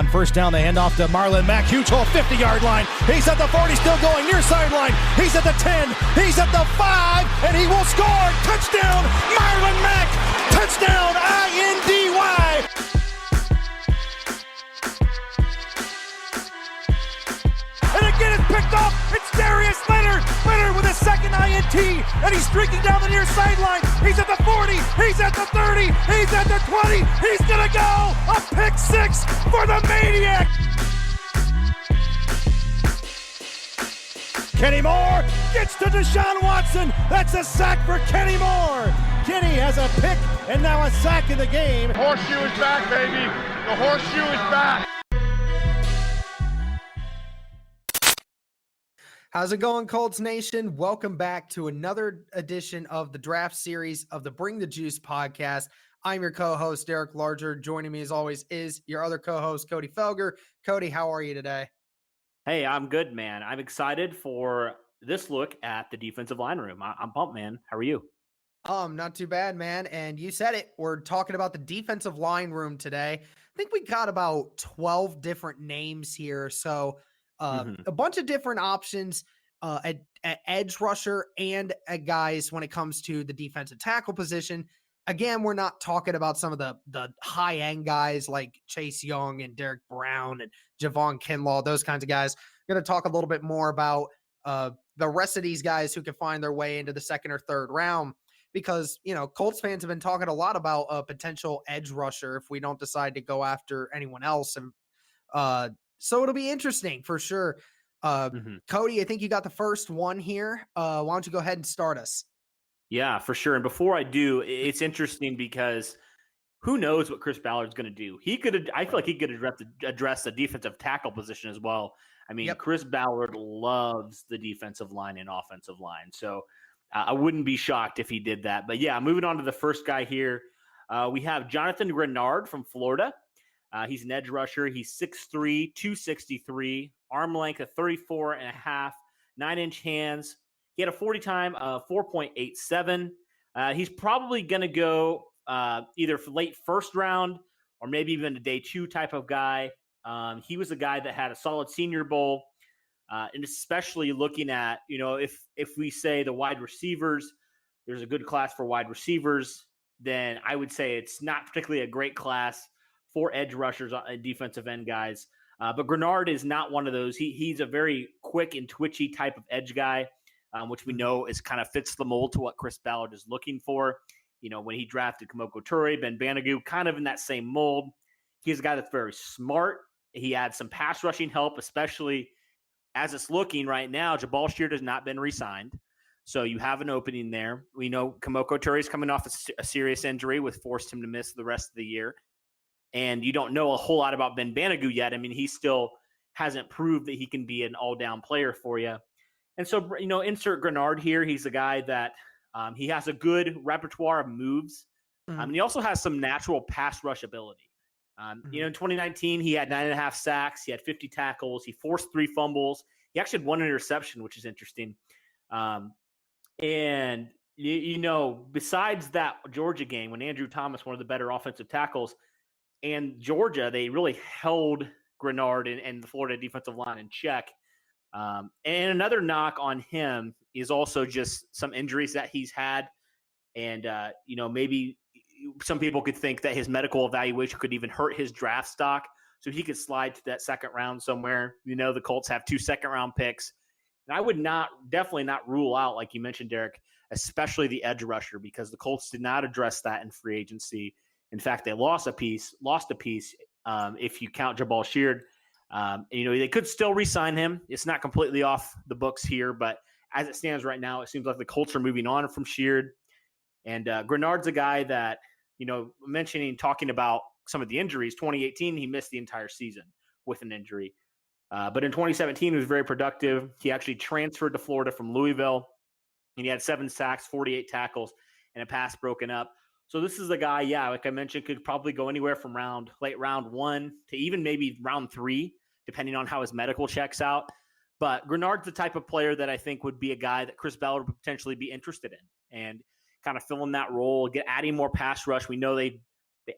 On first down, they hand off to Marlon Mack. Huge hole, 50-yard line. He's at the 40, still going near sideline. He's at the 10. He's at the 5, and he will score. Touchdown, Marlon Mack. Touchdown, INDY. And again, it's picked off. It's Darius Leonard. Leonard with a second INT, and he's streaking down the near sideline. He's at the 40. He's at the 30. He's at the 20. He's going to go. A pick six for the Maniac. Kenny Moore gets to Deshaun Watson. That's a sack for Kenny Moore. Kenny has a pick and now a sack in the game. Horseshoe is back, baby. The horseshoe is back. How's it going, Colts Nation? Welcome back to another edition of the draft series of the Bring the Juice podcast. I'm your co-host, Derek Larger. Joining me as always is your other co-host, Cody Felger. Cody, how are you today? Hey, I'm good, man. I'm excited for this look at the defensive line room. I'm pumped, man. How are you? Not too bad, man. And you said it. We're talking about the defensive line room today. I think we got about 12 different names here. So a bunch of different options at edge rusher and at guys when it comes to the defensive tackle position. Again, we're not talking about some of the high-end guys like Chase Young and Derek Brown and Javon Kinlaw, those kinds of guys. I'm going to talk a little bit more about the rest of these guys who can find their way into the second or third round because, you know, Colts fans have been talking a lot about a potential edge rusher if we don't decide to go after anyone else. And so it'll be interesting for sure. Cody, I think you got the first one here. Why don't you go ahead and start us? Yeah, for sure. And before I do, it's interesting because who knows what Chris Ballard's going to do? I feel like he could address the defensive tackle position as well. I mean, Chris Ballard loves the defensive line and offensive line. So I wouldn't be shocked if he did that. But yeah, moving on to the first guy here. We have Jonathan Grenard from Florida. He's an edge rusher. He's 6'3", 263, arm length of 34 and a half, 9-inch hands. He had a 40 time of 4.87. He's probably going to go either for late first round or maybe even a day 2 type of guy. He was a guy that had a solid Senior Bowl, and especially looking at, you know, if we say the wide receivers, there's a good class for wide receivers, then I would say it's not particularly a great class for edge rushers and defensive end guys. But Grenard is not one of those. He's a very quick and twitchy type of edge guy. Which we know is kind of fits the mold to what Chris Ballard is looking for. You know, when he drafted Kamoko Toure, Ben Banogu, kind of in that same mold. He's a guy that's very smart. He had some pass rushing help, especially as it's looking right now. Jabal Sheard has not been re-signed, so you have an opening there. We know Kamoko Toure is coming off a serious injury, which forced him to miss the rest of the year. And you don't know a whole lot about Ben Banogu yet. I mean, he still hasn't proved that he can be an all-down player for you. And so, you know, insert Grenard here. He's a guy that he has a good repertoire of moves. And he also has some natural pass rush ability. You know, in 2019, he had 9.5 sacks. He had 50 tackles. He forced 3 fumbles. He actually had 1 interception, which is interesting. And, you know, besides that Georgia game, when Andrew Thomas, one of the better offensive tackles, and Georgia, they really held Grenard and the Florida defensive line in check. And another knock on him is also just some injuries that he's had. And, you know, maybe some people could think that his medical evaluation could even hurt his draft stock. So he could slide to that second round somewhere. You know, the Colts have 2 second-round picks. And I would definitely not rule out, like you mentioned, Derek, especially the edge rusher, because the Colts did not address that in free agency. In fact, they lost a piece if you count Jabal Sheard. You know, they could still re-sign him. It's not completely off the books here, but as it stands right now, it seems like the Colts are moving on from Sheard. And Grenard's a guy that, you know, talking about some of the injuries, 2018, he missed the entire season with an injury. But in 2017, he was very productive. He actually transferred to Florida from Louisville, and he had 7 sacks, 48 tackles, and a pass broken up. So this is a guy, like I mentioned, could probably go anywhere from late round 1 to even maybe round 3, depending on how his medical checks out. But Grenard's the type of player that I think would be a guy that Chris Ballard would potentially be interested in and kind of fill in that role, adding more pass rush. We know they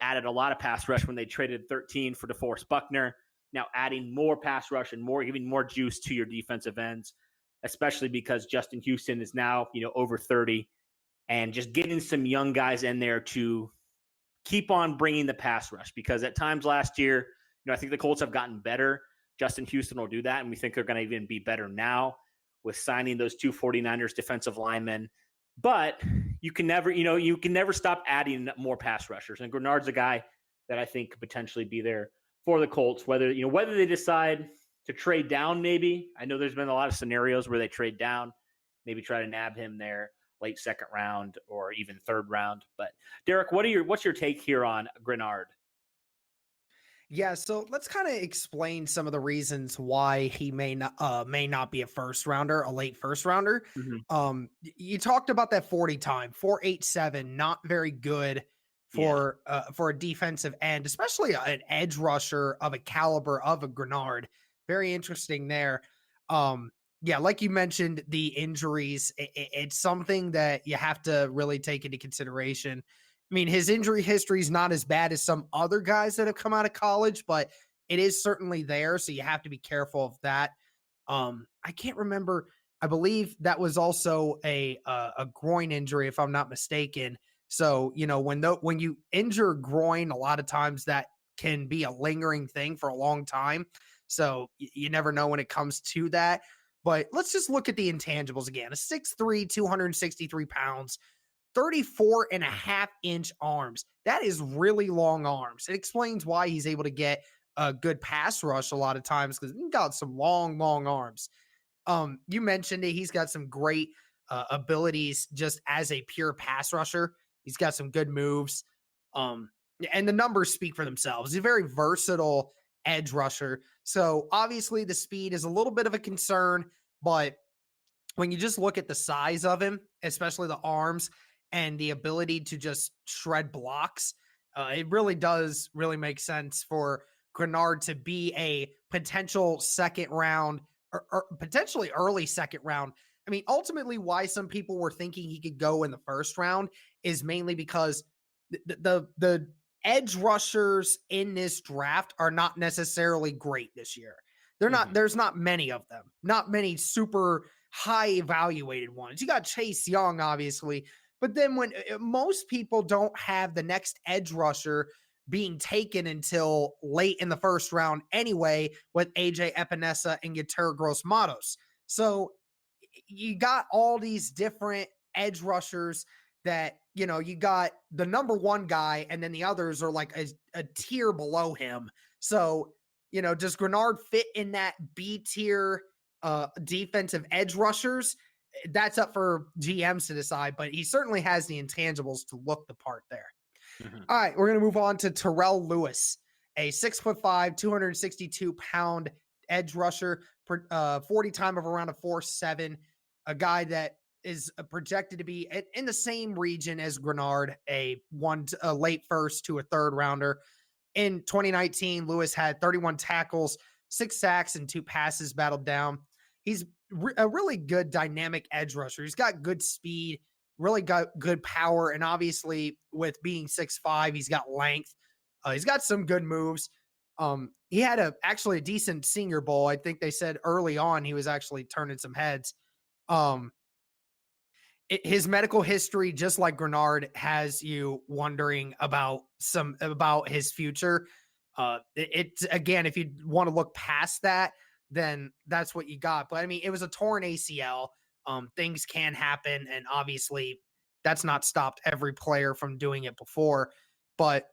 added a lot of pass rush when they traded 13 for DeForest Buckner. now adding more pass rush and giving more juice to your defensive ends, especially because Justin Houston is now, over 30, and just getting some young guys in there to keep on bringing the pass rush, because at times last year, I think the Colts have gotten better. Justin Houston will do that, and we think they're going to even be better now with signing those two 49ers defensive linemen. But you can never stop adding more pass rushers. And Grenard's a guy that I think could potentially be there for the Colts, whether they decide to trade down maybe. I know there's been a lot of scenarios where they trade down, maybe try to nab him there late second round or even third round. But Derek, what's your take here on Grenard? Yeah, so let's kind of explain some of the reasons why he may not be a first rounder, a late first rounder. Mm-hmm. You talked about that 40 time, 4.87, not very good for a defensive end, especially an edge rusher of a caliber of a Grenard. Very interesting there. Yeah, like you mentioned, the injuries, it's something that you have to really take into consideration. I mean, his injury history is not as bad as some other guys that have come out of college, but it is certainly there. So you have to be careful of that. I can't remember. I believe that was also a groin injury, if I'm not mistaken. So, when you injure groin, a lot of times that can be a lingering thing for a long time. So you never know when it comes to that. But let's just look at the intangibles again. A 6'3", 263 pounds, 34.5-inch arms. That is really long arms. It explains why he's able to get a good pass rush a lot of times, because he's got some long arms. You mentioned it. He's got some great abilities just as a pure pass rusher. He's got some good moves. And the numbers speak for themselves. He's a very versatile edge rusher. So obviously the speed is a little bit of a concern, but when you just look at the size of him, especially the arms and the ability to just shred blocks, it really does make sense for Grenard to be a potential second round or potentially early second round. I mean, ultimately why some people were thinking he could go in the first round is mainly because the edge rushers in this draft are not necessarily great this year. They're not, there's not many of them, not many super high evaluated ones. You got Chase Young, obviously, but then when most people don't have the next edge rusher being taken until late in the first round anyway, with AJ Epinesa and Yetur Gross-Matos. So you got all these different edge rushers that, you got the number one guy, and then the others are like a tier below him. So, does Grenard fit in that B tier defensive edge rushers? That's up for GMs to decide, but he certainly has the intangibles to look the part there. All right, we're going to move on to Terrell Lewis, a 6'5", 262-pound edge rusher, 40 time of around a 4.7, a guy that is projected to be in the same region as Grenard, a late first to a third rounder. In 2019, Lewis had 31 tackles, 6 sacks, and 2 passes battled down. He's a really good dynamic edge rusher. He's got good speed, really got good power, and obviously with being 6'5", he's got length. He's got some good moves. He had actually a decent Senior Bowl. I think they said early on he was actually turning some heads. His medical history, just like Grenard, has you wondering about his future. It's again, if you want to look past that, then that's what you got. But I mean, it was a torn ACL. Things can happen, and obviously that's not stopped every player from doing it before. But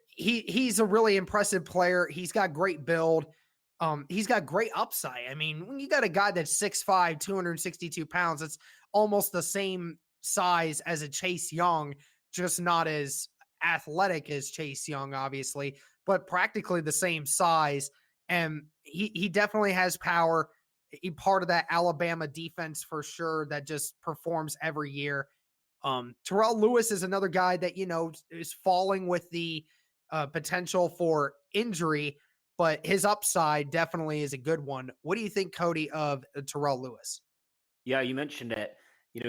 he's a really impressive player. He's got great build. He's got great upside. I mean, when you got a guy that's 6'5", 262 pounds, that's almost the same size as a Chase Young, just not as athletic as Chase Young, obviously, but practically the same size. And he definitely has power. He part of that Alabama defense for sure that just performs every year. Terrell Lewis is another guy that, is falling with the potential for injury, but his upside definitely is a good one. What do you think, Cody, of Terrell Lewis? Yeah, you mentioned it.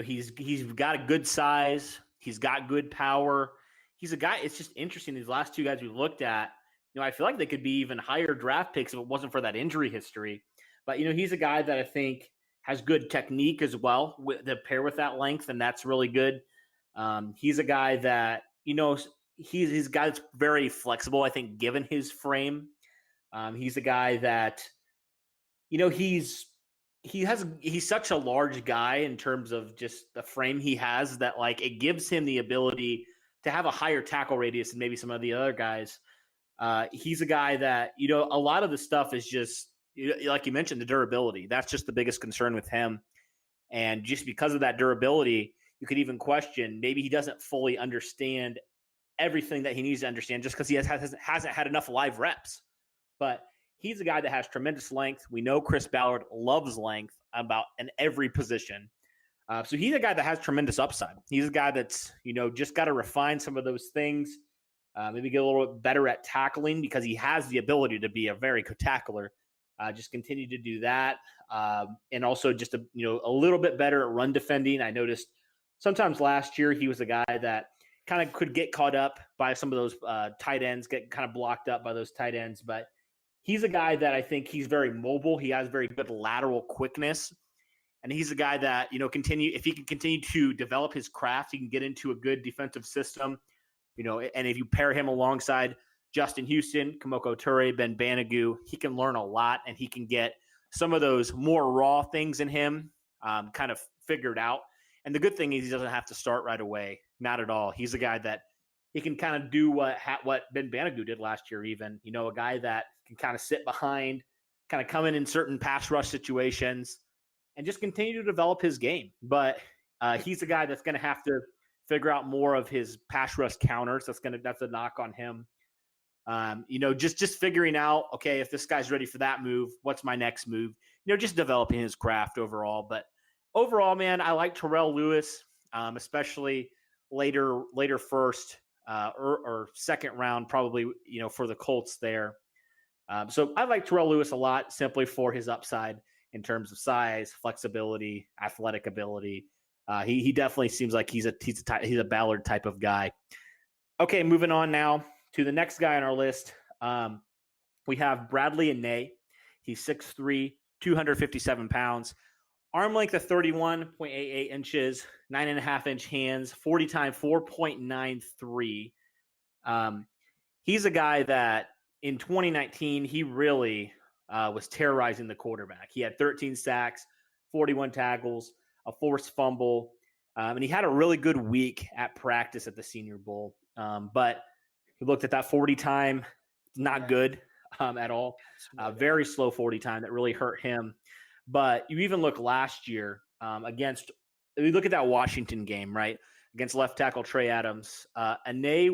He's got a good size. He's got good power. He's a guy. It's just interesting. These last two guys we looked at I feel like they could be even higher draft picks if it wasn't for that injury history. But, he's a guy that I think has good technique as well to pair with that length, and that's really good. He's a guy that, he's a guy that's very flexible, I think, given his frame. He's a guy that, he's such a large guy in terms of just the frame he has that, like, it gives him the ability to have a higher tackle radius than maybe some of the other guys. He's a guy that, a lot of the stuff is just, like you mentioned, the durability. That's just the biggest concern with him. And just because of that durability, you could even question maybe he doesn't fully understand everything that he needs to understand just because he hasn't had enough live reps. But he's a guy that has tremendous length. We know Chris Ballard loves length about in every position. So he's a guy that has tremendous upside. He's a guy that's, just got to refine some of those things, maybe get a little bit better at tackling because he has the ability to be a very good tackler. Just continue to do that. And also just, a little bit better at run defending. I noticed sometimes last year he was a guy that kind of could get caught up by some of those tight ends, get kind of blocked up by those tight ends. But he's a guy that I think he's very mobile. He has very good lateral quickness. And he's a guy that, if he can continue to develop his craft, he can get into a good defensive system, and if you pair him alongside Justin Houston, Kamoko Toure, Ben Banogu, he can learn a lot and he can get some of those more raw things in him kind of figured out. And the good thing is he doesn't have to start right away. Not at all. He's a guy that he can kind of do what Ben Banogu did last year even, a guy that can kind of sit behind, kind of come in certain pass rush situations and just continue to develop his game. But he's a guy that's going to have to figure out more of his pass rush counters. That's a knock on him. Just figuring out, okay, if this guy's ready for that move, what's my next move? Just developing his craft overall. But overall, man, I like Terrell Lewis, especially later first or second round, probably, for the Colts there. So I like Terrell Lewis a lot simply for his upside in terms of size, flexibility, athletic ability. He definitely seems like he's a Ballard type of guy. Okay, moving on now to the next guy on our list. We have Bradley Anae. He's 6'3", 257 pounds. Arm length of 31.88 inches, 9.5-inch hands, 40 time 4.93. He's a guy that in 2019, he really was terrorizing the quarterback. He had 13 sacks, 41 tackles, a forced fumble, and he had a really good week at practice at the Senior Bowl. But he looked at that 40 time, not good at all. Very slow 40 time that really hurt him. But you even look last year you look at that Washington game, right, against left tackle Trey Adams. Anae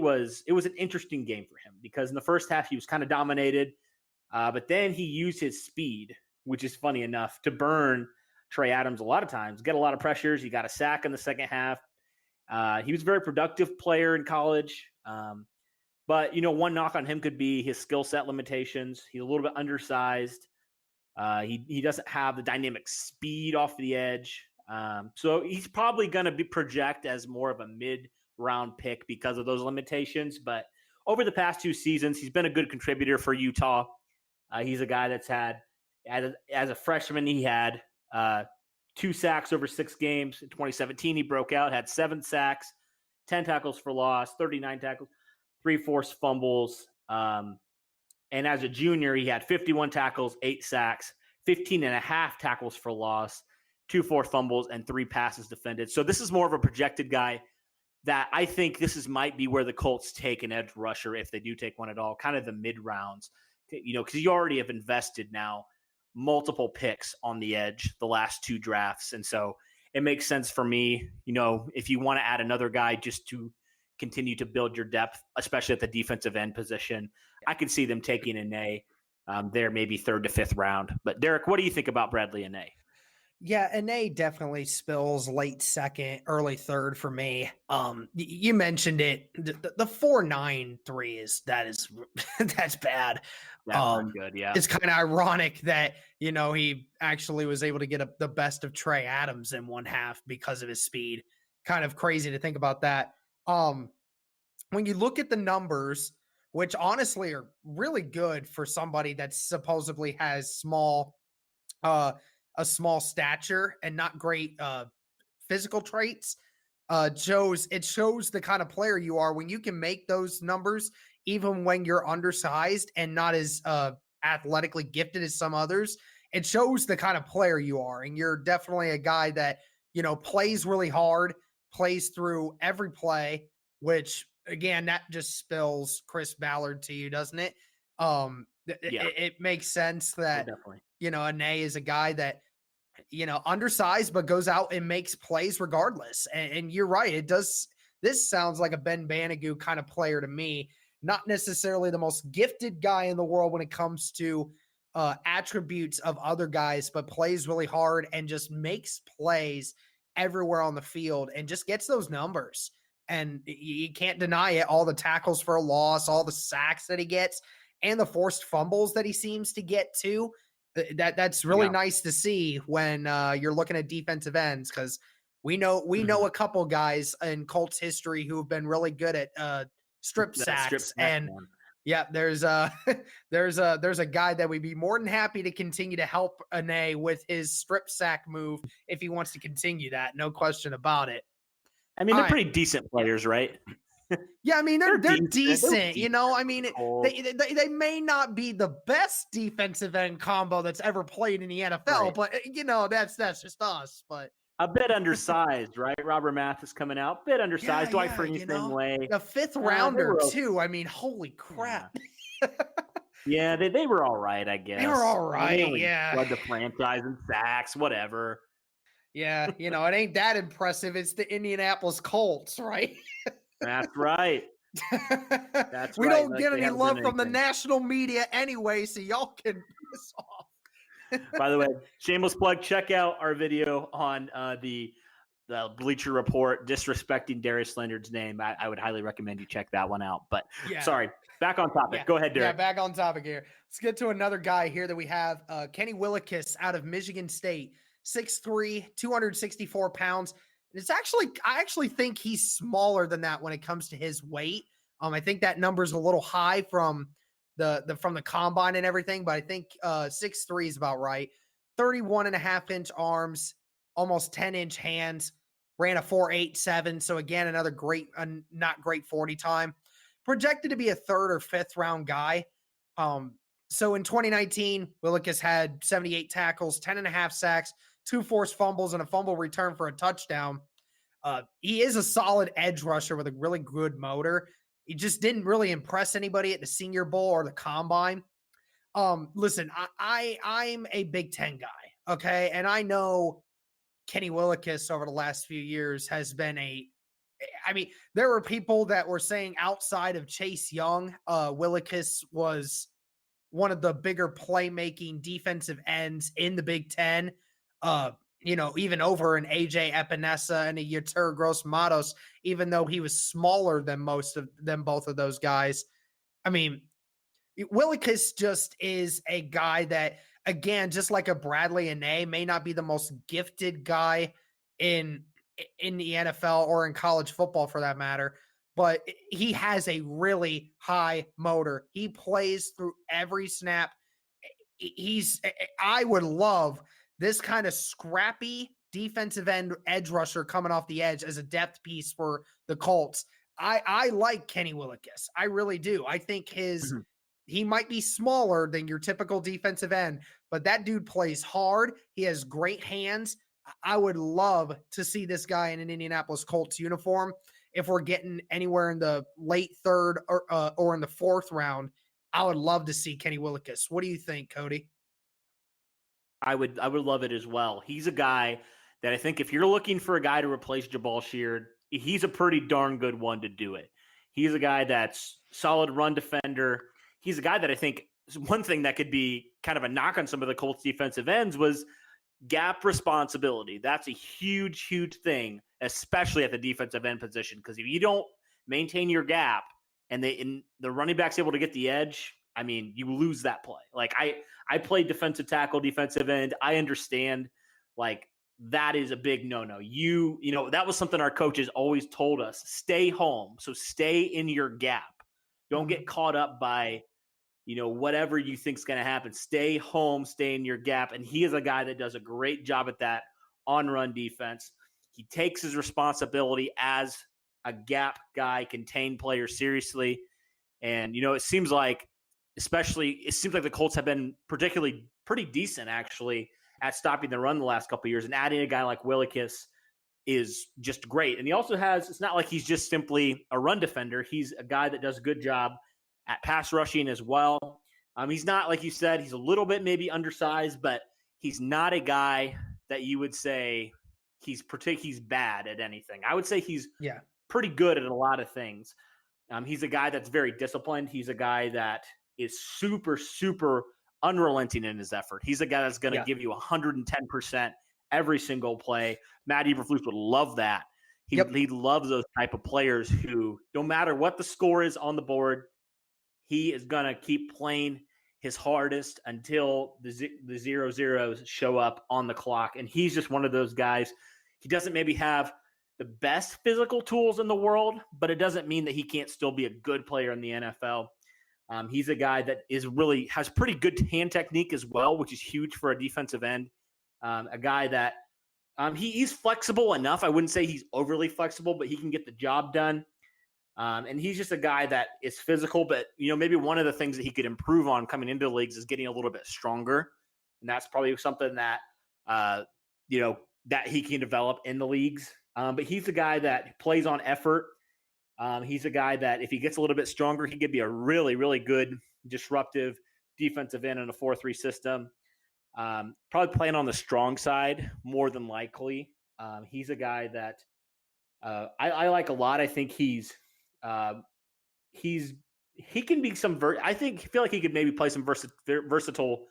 it was an interesting game for him because in the first half he was kind of dominated, but then he used his speed, which is funny enough, to burn Trey Adams a lot of times, get a lot of pressures. He got a sack in the second half. He was a very productive player in college. But, one knock on him could be his skill set limitations. He's a little bit undersized. He doesn't have the dynamic speed off the edge. So he's probably going to project as more of a mid-round pick because of those limitations. But over the past 2 seasons, he's been a good contributor for Utah. He's a guy that's had, as a freshman, he had 2 sacks over 6 games. In 2017, he broke out, had 7 sacks, 10 tackles for loss, 39 tackles, 3 forced fumbles. And as a junior, he had 51 tackles, 8 sacks, 15 and a half tackles for loss, 2 forced fumbles, and 3 passes defended. So this is more of a projected guy that I think might be where the Colts take an edge rusher if they do take one at all, kind of the mid rounds, because you already have invested now multiple picks on the edge the last 2 drafts. And so it makes sense for me, if you want to add another guy just to continue to build your depth, especially at the defensive end position. I could see them taking Anae there maybe 3rd to 5th round. But Derek, what do you think about Bradley Anae? Yeah, Anae definitely spills late 2nd, early 3rd for me. You mentioned it. The 4.93 that's bad. That's good. Yeah, it's kind of ironic that he actually was able to get the best of Trey Adams in one half because of his speed. Kind of crazy to think about that. When you look at the numbers which honestly are really good for somebody that supposedly has a small stature and not great physical traits. It shows the kind of player you are when you can make those numbers even when you're undersized and not as athletically gifted as some others. It shows the kind of player you are, and you're definitely a guy that plays really hard, plays through every play, which again that just spills Chris Ballard to you, doesn't it? It makes sense that definitely. Ane is a guy that undersized, but goes out and makes plays regardless. And you're right. It does. This sounds like a Ben Banigou kind of player to me. Not necessarily the most gifted guy in the world when it comes to attributes of other guys, but plays really hard and just makes plays everywhere on the field and just gets those numbers. And you can't deny it. All the tackles for a loss, all the sacks that he gets, and the forced fumbles that he seems to get too. That's really nice to see when you're looking at defensive ends, because we know a couple guys in Colts history who have been really good at strip sacks. And yeah, there's a guy that we'd be more than happy to continue to help Ane with his strip sack move if he wants to continue that. No question about it. I mean, they're pretty decent players, right? Yeah, I mean they're decent. I mean they may not be the best defensive end combo that's ever played in the NFL, but that's just us. But a bit undersized, right? Robert Mathis coming out, bit undersized. Dwight Freeney same way. A fifth rounder too. I mean, holy crap. Yeah, they were all right, I guess. They were all right. Led the franchise in sacks, whatever. Yeah, it ain't that impressive. It's the Indianapolis Colts, right? That's right. We don't get any love from the national media anyway, so y'all can piss off. By the way, shameless plug, check out our video on the Bleacher Report disrespecting Darius Leonard's name. I would highly recommend you check that one out. But sorry, back on topic. Yeah. Go ahead, Derek. Yeah, back on topic here. Let's get to another guy here that we have, Kenny Willekes out of Michigan State, 6'3", 264 pounds. I actually think he's smaller than that when it comes to his weight. I think that number's a little high from the combine and everything, but I think 6'3" is about right. 31.5-inch arms, almost 10-inch hands, ran a 4.87. So again, another not great 40 time. Projected to be a third or fifth round guy. So in 2019, Willekes had 78 tackles, 10.5 sacks, 2 forced fumbles, and a fumble return for a touchdown. He is a solid edge rusher with a really good motor. He just didn't really impress anybody at the Senior Bowl or the Combine. Listen, I'm a Big Ten guy, okay? And I know Kenny Willekes over the last few years has been there were people that were saying outside of Chase Young, Willekes was one of the bigger playmaking defensive ends in the Big Ten. Even over an AJ Epinesa and a Yetur Gross-Matos, even though he was smaller than both of those guys. I mean, Willekes just is a guy that, again, just like a Bradley Anae, may not be the most gifted guy in the NFL or in college football for that matter, but he has a really high motor. He plays through every snap. I would love this kind of scrappy defensive end edge rusher coming off the edge as a depth piece for the Colts. I like Kenny Willekes. I really do. I think he might be smaller than your typical defensive end, but that dude plays hard. He has great hands. I would love to see this guy in an Indianapolis Colts uniform. If we're getting anywhere in the late third or in the fourth round, I would love to see Kenny Willekes. What do you think, Cody? I would love it as well. He's a guy that I think if you're looking for a guy to replace Jabal Sheard, he's a pretty darn good one to do it. He's a guy that's solid run defender. He's a guy that I think one thing that could be kind of a knock on some of the Colts defensive ends was gap responsibility. That's a huge, huge thing, especially at the defensive end position, because if you don't maintain your gap and the running back's able to get the edge, I mean, you lose that play. Like I played defensive tackle, defensive end. I understand, like, that is a big no-no. That was something our coaches always told us, stay home. So stay in your gap. Don't get caught up by, whatever you think is going to happen. Stay home, stay in your gap. And he is a guy that does a great job at that on-run defense. He takes his responsibility as a gap guy, contain players seriously. And, it seems like the Colts have been particularly pretty decent, actually, at stopping the run the last couple of years. And adding a guy like Willikis is just great. And he also it's not like he's just simply a run defender. He's a guy that does a good job at pass rushing as well. He's not, like you said, he's a little bit maybe undersized, but he's not a guy that you would say he's bad at anything. I would say he's pretty good at a lot of things. He's a guy that's very disciplined. He's a guy that is super, super unrelenting in his effort. He's a guy that's going to give you 110% every single play. Matt Eberflus would love that. He loves those type of players who, no matter what the score is on the board, he is going to keep playing his hardest until the 0-0s show up on the clock. And he's just one of those guys. He doesn't maybe have the best physical tools in the world, but it doesn't mean that he can't still be a good player in the NFL. He's a guy that has pretty good hand technique as well, which is huge for a defensive end. A guy that he's flexible enough. I wouldn't say he's overly flexible, but he can get the job done. And he's just a guy that is physical, but maybe one of the things that he could improve on coming into the leagues is getting a little bit stronger. And that's probably something that, that he can develop in the leagues. But he's a guy that plays on effort. He's a guy that if he gets a little bit stronger, he could be a really, really good disruptive defensive end in a 4-3 system. Probably playing on the strong side more than likely. He's a guy that I like a lot. I think he can be I feel like he could maybe play some versatile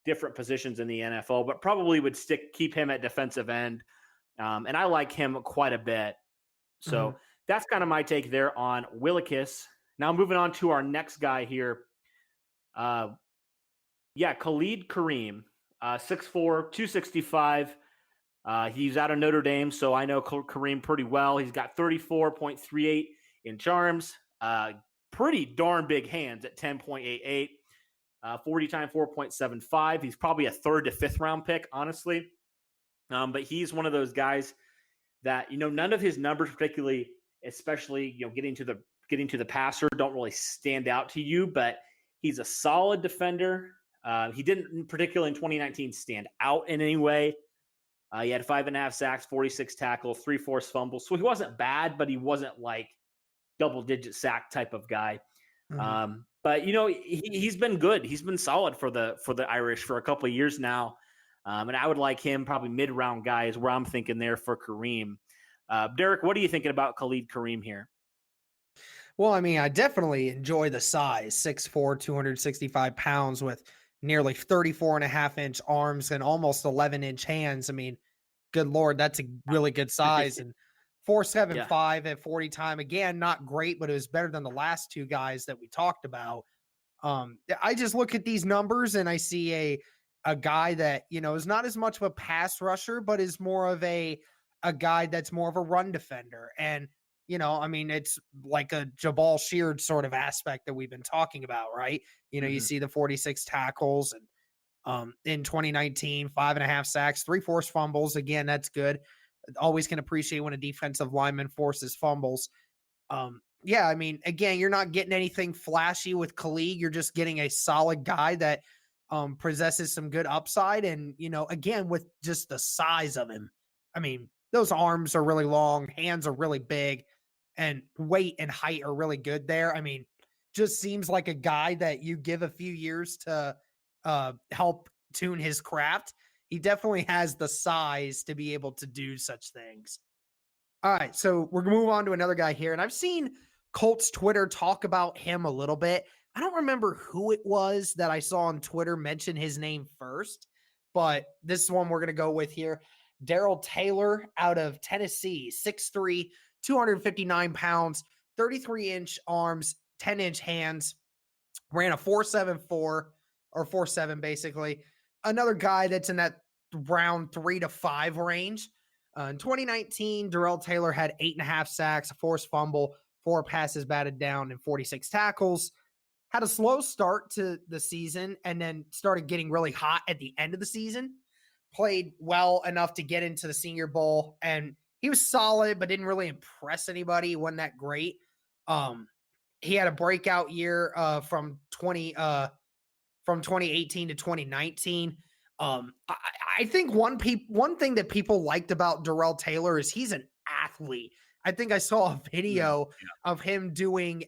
different positions in the NFL, but probably would keep him at defensive end. And I like him quite a bit. So that's kind of my take there on Willikis. Now moving on to our next guy here. Khalid Kareem, 6'4", 265. He's out of Notre Dame, so I know Kareem pretty well. He's got 34.38 inch arms, pretty darn big hands at 10.88, 40 time 4.75. He's probably a 3rd to 5th round pick, honestly. But he's one of those guys that, none of his numbers particularly, especially, getting to the passer, don't really stand out to you, but he's a solid defender. He didn't particularly in 2019 stand out in any way. He had 5.5 sacks, 46 tackles, 3 forced fumbles. So he wasn't bad, but he wasn't like double-digit sack type of guy. But he's been good. He's been solid for the Irish for a couple of years now. And I would like him probably mid-round guy is where I'm thinking there for Kareem. Derek, what are you thinking about Khalid Kareem here? Well, I mean, I definitely enjoy the size, 6'4", 265 pounds with nearly 34.5-inch arms and almost 11-inch hands. I mean, good Lord, that's a really good size. And 4.75 at 40 time. Again, not great, but it was better than the last two guys that we talked about. I just look at these numbers and I see a guy that, is not as much of a pass rusher, but is more of a guy that's more of a run defender. And, I mean, it's like a Jabal Sheard sort of aspect that we've been talking about, right? You see the 46 tackles and in 2019, 5.5 sacks, 3 forced fumbles. Again, that's good. Always can appreciate when a defensive lineman forces fumbles. I mean, again, you're not getting anything flashy with Khalid. You're just getting a solid guy that possesses some good upside. And, again, with just the size of him, I mean, those arms are really long, hands are really big, and weight and height are really good there. I mean, just seems like a guy that you give a few years to help tune his craft. He definitely has the size to be able to do such things. All right, so we're going to move on to another guy here, and I've seen Colts Twitter talk about him a little bit. I don't remember who it was that I saw on Twitter mention his name first, but this is one we're going to go with here. Darrell Taylor out of Tennessee, 6'3", 259 pounds, 33-inch arms, 10-inch hands, ran a 4.74 or 4.7 basically. Another guy that's in that round 3 to 5 range. In 2019, Darrell Taylor had 8.5 sacks, a forced fumble, 4 passes batted down, and 46 tackles. Had a slow start to the season and then started getting really hot at the end of the season. Played well enough to get into the Senior Bowl, and he was solid, but didn't really impress anybody. He wasn't that great. He had a breakout year from 2018 to 2019. I think one thing that people liked about Darrell Taylor is he's an athlete. I think I saw a video of him doing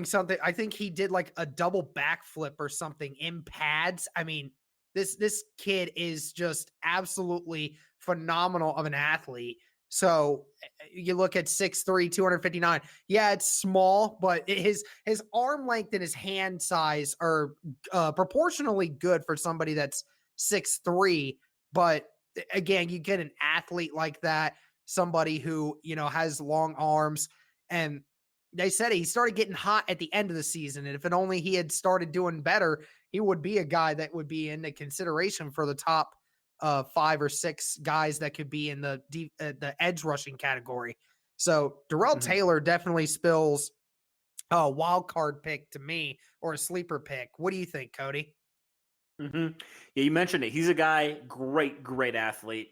something. I think he did like a double backflip or something in pads. I mean, this kid is just absolutely phenomenal of an athlete. So you look at 6'3", 259. Yeah, it's small, but his arm length and his hand size are proportionally good for somebody that's 6'3". But again, you get an athlete like that, somebody who, has long arms, and they said he started getting hot at the end of the season. And if it only he had started doing better, he would be a guy that would be in the consideration for the top 5 or 6 guys that could be in the edge rushing category. So Darrell Taylor definitely spills a wild card pick to me, or a sleeper pick. What do you think, Cody? Yeah, you mentioned it. He's a guy, great athlete.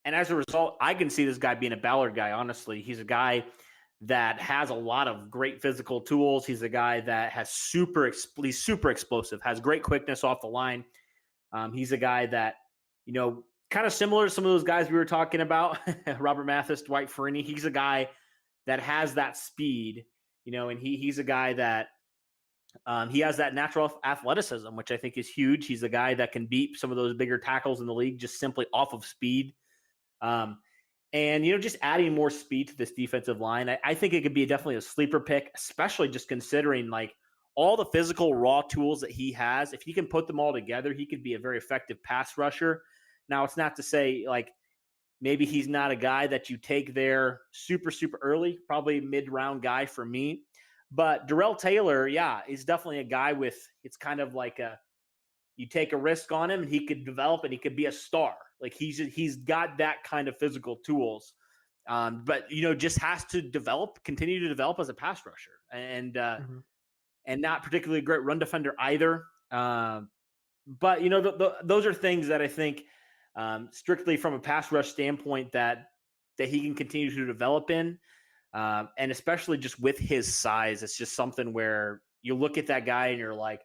And as a result, I can see this guy being a Ballard guy, honestly. He's a guy that has a lot of great physical tools. He's a guy that has he's super explosive, has great quickness off the line. He's a guy that, kind of similar to some of those guys we were talking about, Robert Mathis, Dwight Freeney. He's a guy that has that speed, and he's a guy that he has that natural athleticism, which I think is huge. He's a guy that can beat some of those bigger tackles in the league just simply off of speed. And, just adding more speed to this defensive line, I think it could be definitely a sleeper pick, especially just considering like all the physical raw tools that he has. If he can put them all together, he could be a very effective pass rusher. Now, it's not to say like maybe he's not a guy that you take there super early, probably mid-round guy for me. But Darrell Taylor, is definitely a guy it's kind of like you take a risk on him and he could develop and he could be a star. Like he's got that kind of physical tools. But just has to continue to develop as a pass rusher, and not particularly a great run defender either. But those are things that I think strictly from a pass rush standpoint that he can continue to develop in. And especially just with his size, it's just something where you look at that guy and you're like,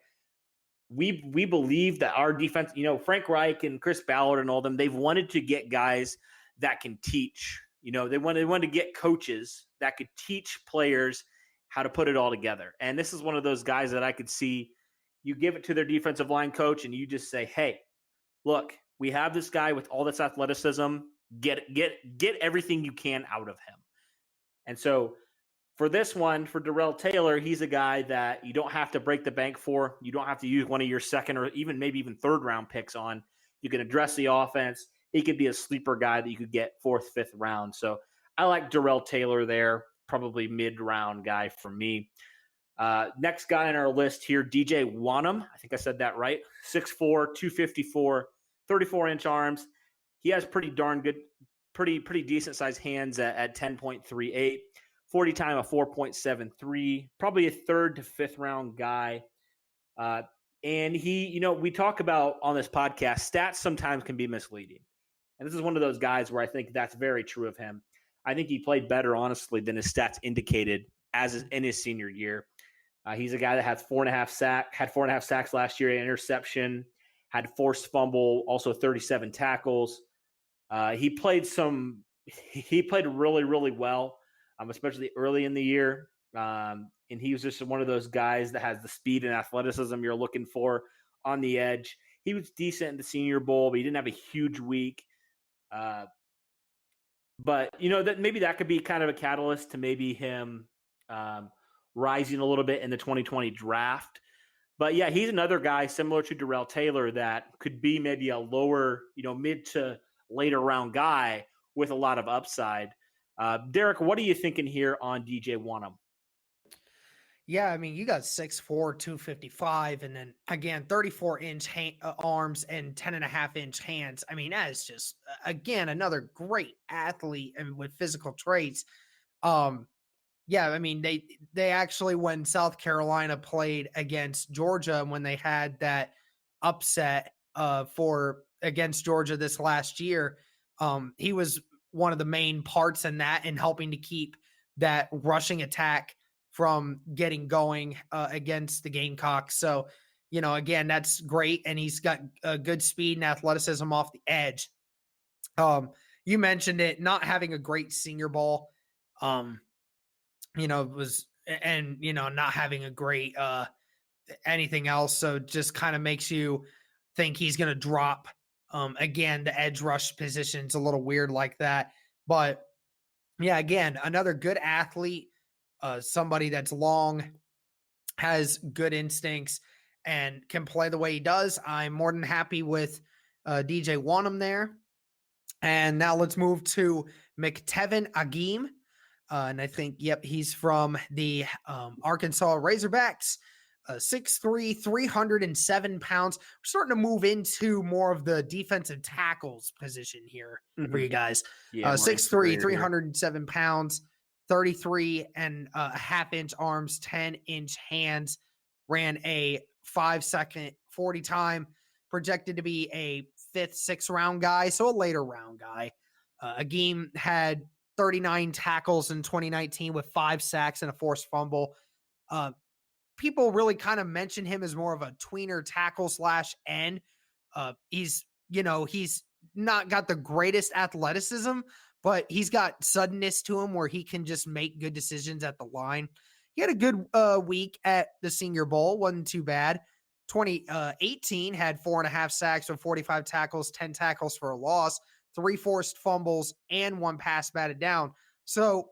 we believe that our defense, Frank Reich and Chris Ballard and all them, they've wanted to get guys that can teach. They wanted to get coaches that could teach players how to put it all together. And this is one of those guys that I could see. You give it to their defensive line coach and you just say, hey, look, we have this guy with all this athleticism. Get everything you can out of him. And so for this one, for Darrell Taylor, he's a guy that you don't have to break the bank for. You don't have to use one of your second or maybe even third round picks on. You can address the offense. He could be a sleeper guy that you could get 4th, 5th round. So I like Darrell Taylor there, probably mid-round guy for me. Next guy on our list here, DJ Wonnum. I think I said that right. 6'4", 254, 34-inch arms. He has pretty darn good, pretty decent sized hands at 10.38. 40 time of 4.73, probably a 3rd to 5th round guy. And he, we talk about on this podcast, stats sometimes can be misleading. And this is one of those guys where I think that's very true of him. I think he played better, honestly, than his stats indicated in his senior year. He's a guy that had 4.5 sacks last year, an interception, had forced fumble, also 37 tackles. He played really, really well. Especially early in the year. And he was just one of those guys that has the speed and athleticism you're looking for on the edge. He was decent in the Senior Bowl, but he didn't have a huge week. But, that maybe that could be kind of a catalyst to maybe him rising a little bit in the 2020 draft. But, yeah, he's another guy similar to Darrell Taylor that could be maybe a lower, mid to later round guy with a lot of upside. Derek, what are you thinking here on DJ Wonnum? Yeah, I mean, you got 6'4", 255, and then again, 34-inch arms and 10.5-inch hands. I mean, that is just, again, another great athlete and with physical traits. Yeah, I mean, they actually, when South Carolina played against Georgia, when they had that upset for against Georgia this last year, he was one of the main parts in that and helping to keep that rushing attack from getting going against the Gamecocks. So, again, that's great, and he's got good speed and athleticism off the edge. You mentioned it, not having a great Senior Bowl. Was and not having a great anything else. So just kind of makes you think he's gonna drop. Again, the edge rush position's a little weird like that. But yeah, again, another good athlete, somebody that's long, has good instincts, and can play the way he does. I'm more than happy with DJ Wanham there. And now let's move to McTevin Agim. And I think, yep, he's from the Arkansas Razorbacks. 6'3", 307 pounds. We're starting to move into more of the defensive tackles position here for you guys. Yeah, 6'3", 307 pounds, 33 and a half inch arms, 10-inch hands. Ran a 5-second 40 time. Projected to be a 5th, 6th round guy, so a later round guy. Agim had 39 tackles in 2019 with 5 sacks and a forced fumble. People really kind of mention him as more of a tweener tackle / end. He's not got the greatest athleticism, but he's got suddenness to him where he can just make good decisions at the line. He had a good week at the Senior Bowl. Wasn't too bad. 2018 had 4.5 sacks with 45 tackles, 10 tackles for a loss, 3 forced fumbles, and 1 pass batted down. So,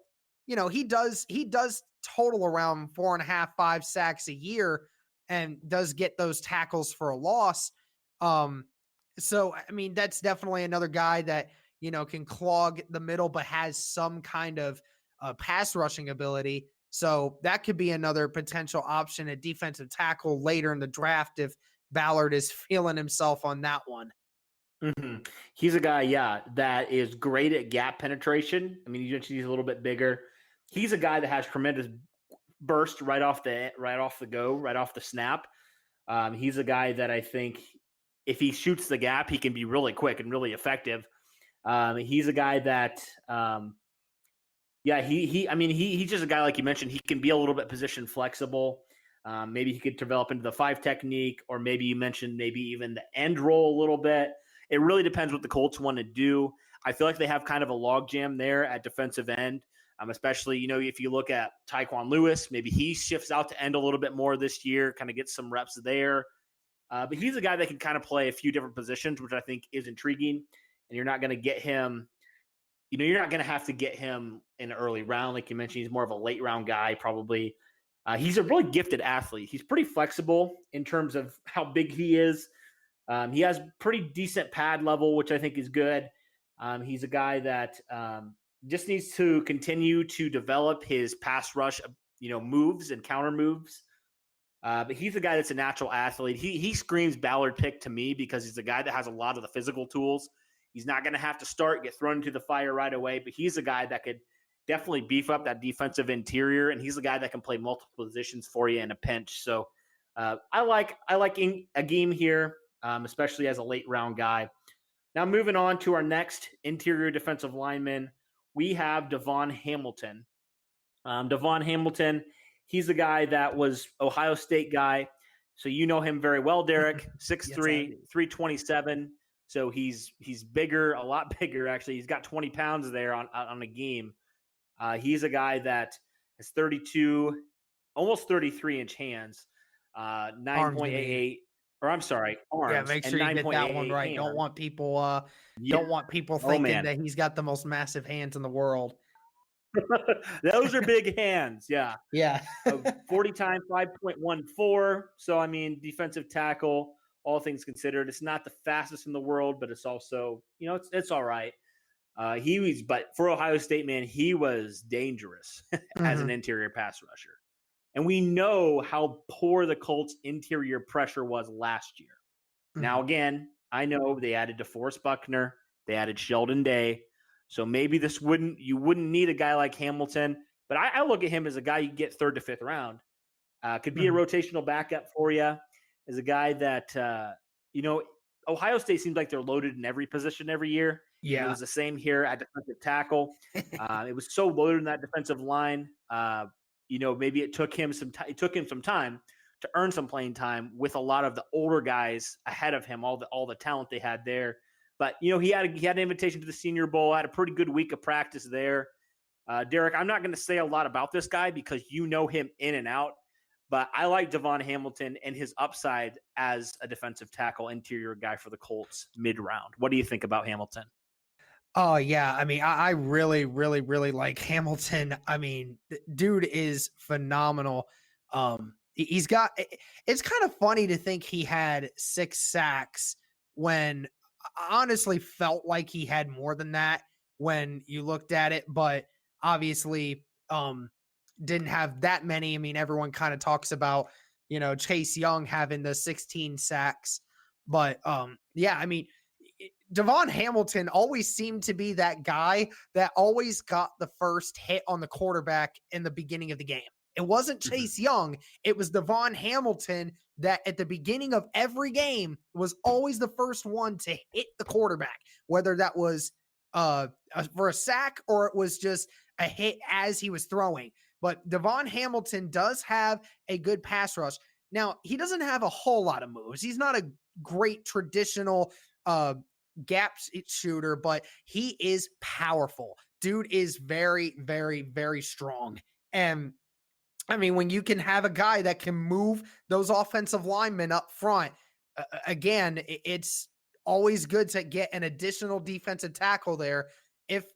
he does total around 4.5, 5 sacks a year and does get those tackles for a loss. So, I mean, that's definitely another guy that, can clog the middle, but has some kind of pass rushing ability. So that could be another potential option at defensive tackle later in the draft if Ballard is feeling himself on that one. Mm-hmm. He's a guy, yeah, that is great at gap penetration. I mean, you mentioned he's a little bit bigger. He's a guy that has tremendous burst right off the snap. He's a guy that I think if he shoots the gap, he can be really quick and really effective. He's a guy that, he's just a guy like you mentioned. He can be a little bit position flexible. Maybe he could develop into the 5 technique, or maybe you mentioned maybe even the end roll a little bit. It really depends what the Colts want to do. I feel like they have kind of a logjam there at defensive end, especially, if you look at Tyquan Lewis, maybe he shifts out to end a little bit more this year, kind of gets some reps there. But he's a guy that can kind of play a few different positions, which I think is intriguing. And you're not going to get him, you're not going to have to get him in an early round. Like you mentioned, he's more of a late round guy, probably. He's a really gifted athlete. He's pretty flexible in terms of how big he is. He has pretty decent pad level, which I think is good. He's a guy that just needs to continue to develop his pass rush, moves and counter moves. But he's a guy that's a natural athlete. He screams Ballard pick to me because he's a guy that has a lot of the physical tools. He's not going to have to get thrown into the fire right away, but he's a guy that could definitely beef up that defensive interior, and he's a guy that can play multiple positions for you in a pinch. So I like a game here, especially as a late round guy. Now moving on to our next interior defensive lineman, we have Devon Hamilton. Devon Hamilton, he's the guy that was Ohio State guy. So you know him very well, Derek. 6'3", yes, 327. So he's bigger, a lot bigger, actually. He's got 20 pounds there on a game. He's a guy that has 32, almost 33-inch hands, 9.88. Or I'm sorry, arms. Yeah, make sure you get that one right. Don't want people thinking that he's got the most massive hands in the world. Those are big hands. Yeah. Yeah. 40 times 5.14. So, I mean, defensive tackle, all things considered, it's not the fastest in the world, but it's also, it's all right. But for Ohio State, man, he was dangerous as an interior pass rusher. And we know how poor the Colts' interior pressure was last year. Now, again, I know they added DeForest Buckner. They added Sheldon Day. So maybe you wouldn't need a guy like Hamilton. But I look at him as a guy you get 3rd to 5th round. Could be a rotational backup for you. As a guy that, Ohio State seems like they're loaded in every position every year. Yeah. It was the same here at defensive tackle. It was so loaded in that defensive line. Maybe it took him some time to earn some playing time with a lot of the older guys ahead of him, all the talent they had there. But, he had an invitation to the Senior Bowl, had a pretty good week of practice there. Derek, I'm not going to say a lot about this guy because you know him in and out. But I like Devon Hamilton and his upside as a defensive tackle interior guy for the Colts mid-round. What do you think about Hamilton? Oh, yeah. I mean, I really, really, really like Hamilton. I mean, dude is phenomenal. It's kind of funny to think he had 6 sacks when I honestly felt like he had more than that when you looked at it, but obviously, didn't have that many. I mean, everyone kind of talks about, Chase Young having the 16 sacks, but yeah, I mean, Devon Hamilton always seemed to be that guy that always got the first hit on the quarterback in the beginning of the game. It wasn't Chase Young. It was Devon Hamilton that at the beginning of every game was always the first one to hit the quarterback, whether that was for a sack or it was just a hit as he was throwing. But Devon Hamilton does have a good pass rush. Now, he doesn't have a whole lot of moves. He's not a great traditional gap shooter, but he is powerful. Dude is very, very, very strong. And I mean, when you can have a guy that can move those offensive linemen up front, again, it's always good to get an additional defensive tackle there. If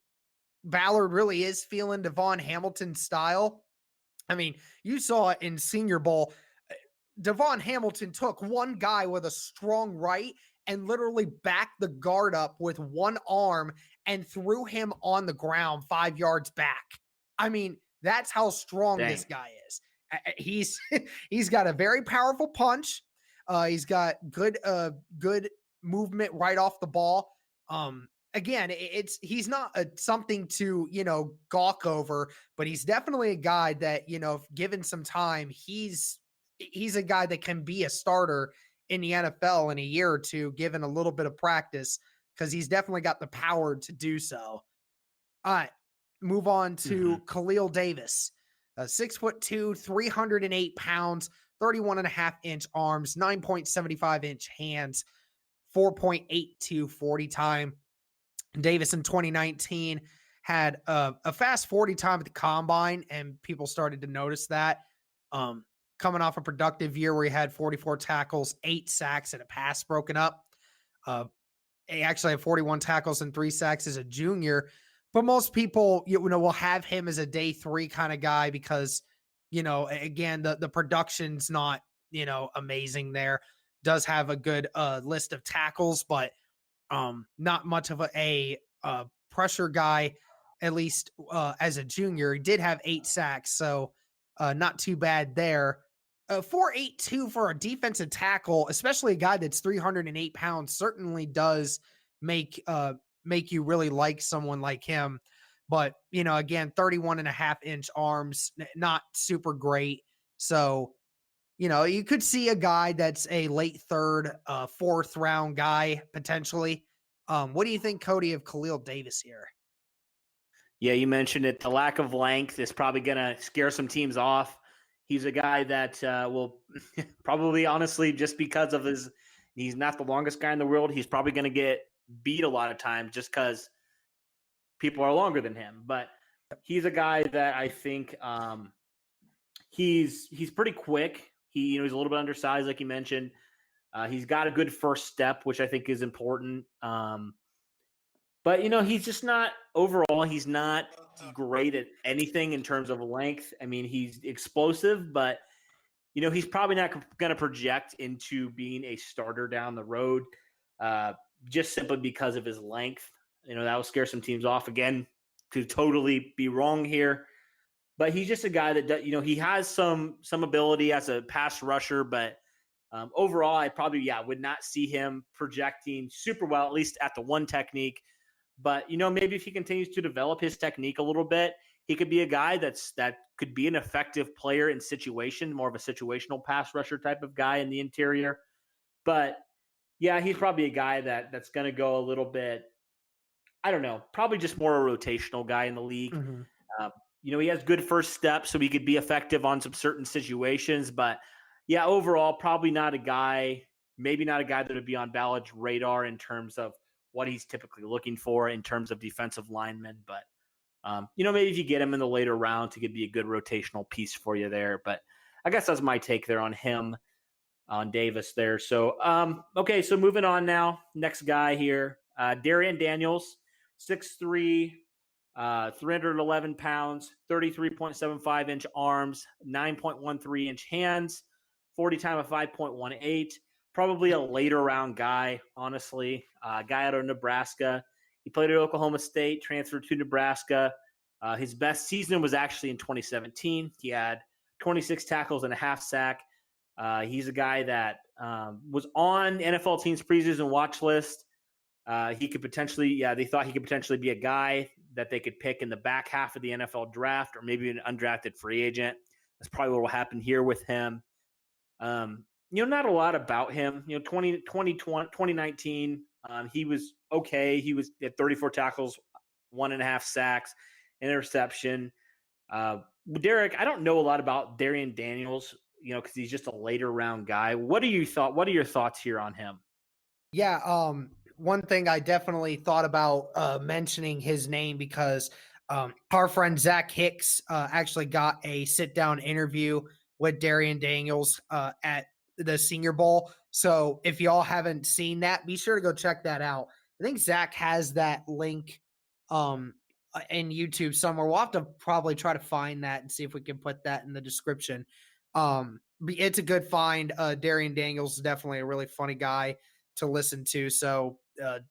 Ballard really is feeling Devon Hamilton's style, I mean, you saw it in Senior Bowl. Devon Hamilton took one guy with a strong right and literally backed the guard up with one arm and threw him on the ground 5 yards back. I mean, that's how strong this guy is. He's got a very powerful punch. He's got good movement right off the ball. Again, he's not something to gawk over, but he's definitely a guy that if given some time, he's a guy that can be a starter in the NFL in a year or two, given a little bit of practice, because he's definitely got the power to do so. All right, move on to Khalil Davis, 6'2", 308 pounds, 31.5-inch arms, 9.75-inch hands, 4.82 40 time. Davis in 2019 had a fast 40 time at the combine, and people started to notice that. Coming off a productive year where he had 44 tackles, 8 sacks, and a pass broken up. He actually had 41 tackles and 3 sacks as a junior. But most people, will have him as a day 3 kind of guy because, again, the production's not, amazing there. Does have a good list of tackles, but not much of a pressure guy, at least as a junior. He did have 8 sacks, so not too bad there. 4.82 for a defensive tackle, especially a guy that's 308 pounds, certainly does make you really like someone like him. But, again, 31.5-inch arms, not super great. So, you could see a guy that's a late 3rd, 4th round guy potentially. What do you think, Cody, of Khalil Davis here? Yeah, you mentioned it. The lack of length is probably going to scare some teams off. He's a guy that will probably, honestly, just because of he's not the longest guy in the world. He's probably going to get beat a lot of times just because people are longer than him. But he's a guy that I think he's pretty quick. He's a little bit undersized, like you mentioned. He's got a good first step, which I think is important. But, he's just not – overall, he's not great at anything in terms of length. I mean, he's explosive, but, he's probably not going to project into being a starter down the road just simply because of his length. That will scare some teams off. Again, could totally be wrong here. But he's just a guy that, he has some ability as a pass rusher, but overall, I probably, would not see him projecting super well, at least at the one technique. But, maybe if he continues to develop his technique a little bit, he could be a guy that could be an effective player in situation, more of a situational pass rusher type of guy in the interior. But yeah, he's probably a guy that's going to go a little bit, I don't know, probably just more a rotational guy in the league. Mm-hmm. He has good first steps, so he could be effective on some certain situations. But yeah, overall, probably not a guy, maybe not a guy that would be on Ballard's radar in terms of what he's typically looking for in terms of defensive linemen. But, maybe if you get him in the later rounds, he could be a good rotational piece for you there. But I guess that's my take there on him, on Davis there. So, okay, so moving on now. Next guy here, Darian Daniels, 6'3", 311 pounds, 33.75-inch arms, 9.13-inch hands, 40 time of 5.18. Probably a later round guy, honestly. Guy out of Nebraska. He played at Oklahoma State, transferred to Nebraska. His best season was actually in 2017. He had 26 tackles and a half sack. He's a guy that was on NFL teams' preseason watch list. He could potentially, they thought he could potentially be a guy that they could pick in the back half of the NFL draft, or maybe an undrafted free agent. That's probably what will happen here with him. Not a lot about him. 2019, he was okay. He was at 34 tackles, 1.5 sacks, interception. Derek, I don't know a lot about Darian Daniels, because he's just a later round guy. What are your thoughts here on him? Yeah, one thing I definitely thought about mentioning his name because our friend Zach Hicks actually got a sit-down interview with Darian Daniels at the Senior Bowl. So if y'all haven't seen that, be sure to go check that out. I think Zach has that link in YouTube somewhere. We'll have to probably try to find that and see if we can put that in the description. It's a good find. Darian Daniels is definitely a really funny guy to listen to. So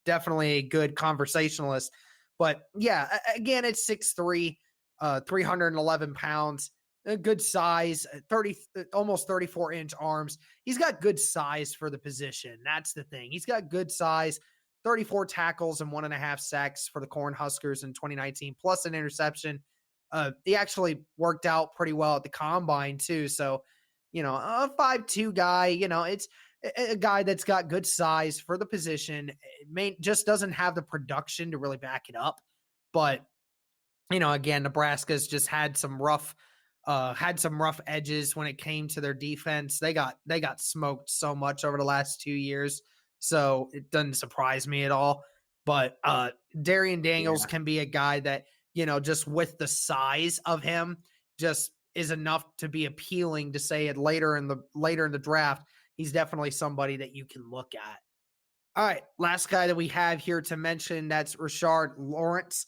definitely a good conversationalist. But yeah, again, it's 6'3", 311 pounds, a good size, almost 34-inch arms. He's got good size for the position. That's the thing. He's got good size, 34 tackles and 1.5 sacks for the Cornhuskers in 2019, plus an interception. He actually worked out pretty well at the combine too. So, a 5'2" guy, it's a guy that's got good size for the position. Just doesn't have the production to really back it up. But, again, Nebraska's just had some rough edges when it came to their defense. They got smoked so much over the last 2 years. So it doesn't surprise me at all. But Darian Daniels can be a guy that, just with the size of him, just is enough to be appealing to say it later in the draft. He's definitely somebody that you can look at. All right, last guy that we have here to mention, that's Rashard Lawrence,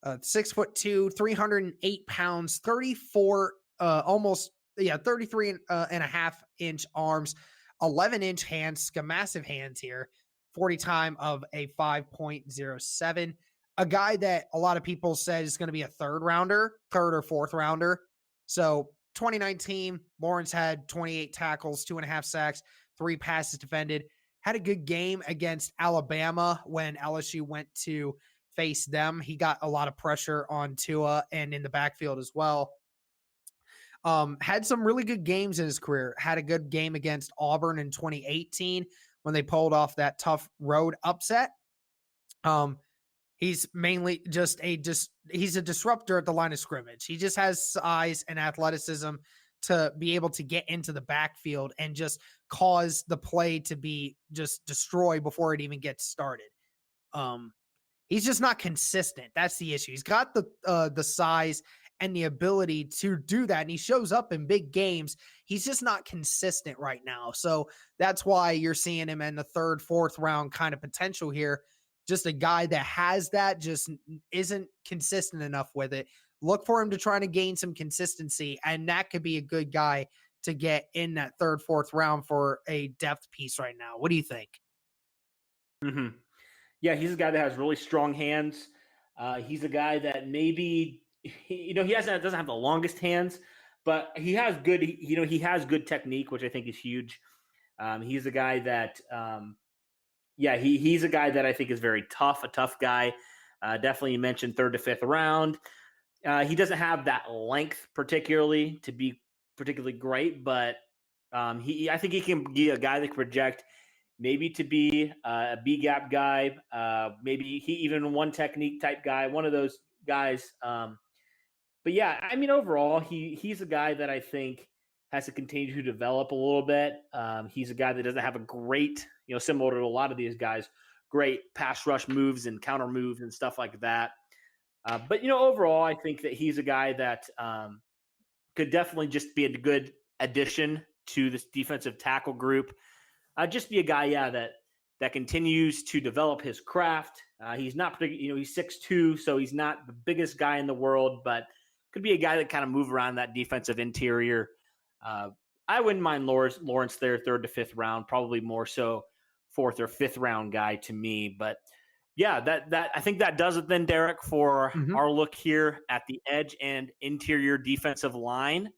6'2", 308 pounds, 33 and a half inch arms, 11-inch hands, got massive hands here, 40 time of a 5.07. A guy that a lot of people said is going to be a third or fourth rounder. So 2019, Lawrence had 28 tackles, 2.5 sacks, 3 passes defended. Had a good game against Alabama when LSU went to face them. He got a lot of pressure on Tua and in the backfield as well. Had some really good games in his career. Had a good game against Auburn in 2018 when they pulled off that tough road upset. He's mainly he's a disruptor at the line of scrimmage. He just has size and athleticism to be able to get into the backfield and just cause the play to be just destroyed before it even gets started. He's just not consistent. That's the issue. He's got the size and the ability to do that, and he shows up in big games. He's just not consistent right now. So that's why you're seeing him in the third, fourth round kind of potential here. Just a guy that has that, just isn't consistent enough with it. Look for him to try to gain some consistency, and that could be a good guy to get in that third, fourth round for a depth piece right now. What do you think? Mm-hmm. Yeah, he's a guy that has really strong hands. He's a guy that maybe he doesn't have the longest hands, but he has good. He has good technique, which I think is huge. He's a guy that, he's a guy that I think is very tough. A tough guy. Definitely, you mentioned third to fifth round. He doesn't have that length particularly to be particularly great, but I think he can be a guy that can project maybe to be a B gap guy, maybe he even one technique type guy, one of those guys. But yeah, I mean, overall, he's a guy that I think has to continue to develop a little bit. He's a guy that doesn't have a great, similar to a lot of these guys, great pass rush moves and counter moves and stuff like that. But overall, I think that he's a guy that could definitely just be a good addition to this defensive tackle group. Just be a guy, that continues to develop his craft. He's not particularly, he's 6'2", so he's not the biggest guy in the world, but could be a guy that kind of move around that defensive interior. I wouldn't mind Lawrence there, 3rd to 5th round, probably more so 4th or 5th round guy to me. But yeah, that I think that does it then, Derek, for our look here at the edge and interior defensive line.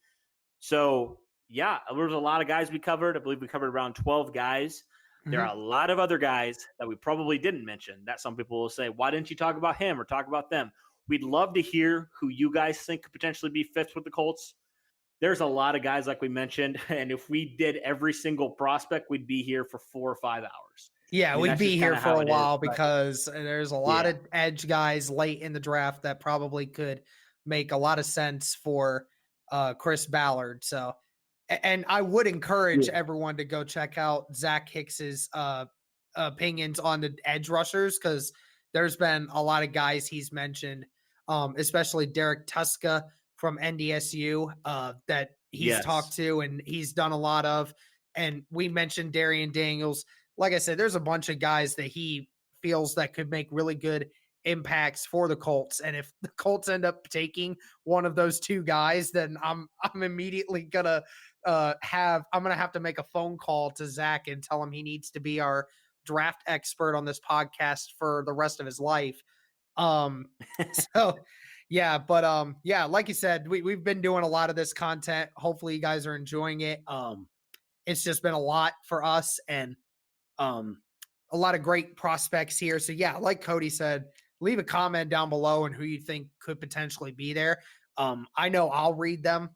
So yeah, there's a lot of guys we covered. I believe we covered around 12 guys. There are a lot of other guys that we probably didn't mention that some people will say, why didn't you talk about him or talk about them? We'd love to hear who you guys think could potentially be fits with the Colts. There's a lot of guys like we mentioned, and if we did every single prospect, we'd be here for 4 or 5 hours. Yeah, we'd be here for a while because there's a lot of edge guys late in the draft that probably could make a lot of sense for Chris Ballard. So, and I would encourage everyone to go check out Zach Hicks's opinions on the edge rushers, because there's been a lot of guys he's mentioned, especially Derek Tuska from NDSU that he's talked to and he's done a lot of. And we mentioned Darian Daniels. Like I said, there's a bunch of guys that he feels that could make really good impacts for the Colts. And if the Colts end up taking one of those two guys, then I'm immediately gonna have to make a phone call to Zach and tell him he needs to be our draft expert on this podcast for the rest of his life. So yeah, but yeah, like you said, we've been doing a lot of this content. Hopefully you guys are enjoying it. It's just been a lot for us and a lot of great prospects here. So yeah, like Cody said, leave a comment down below and who you think could potentially be there. I know I'll read them.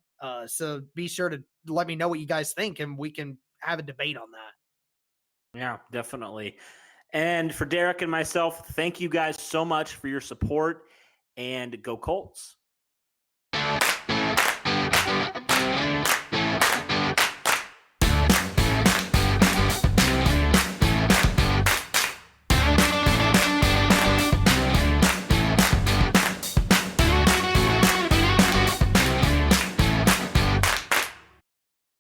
So be sure to let me know what you guys think and we can have a debate on that. Yeah, definitely. And for Derek and myself, thank you guys so much for your support, and go Colts.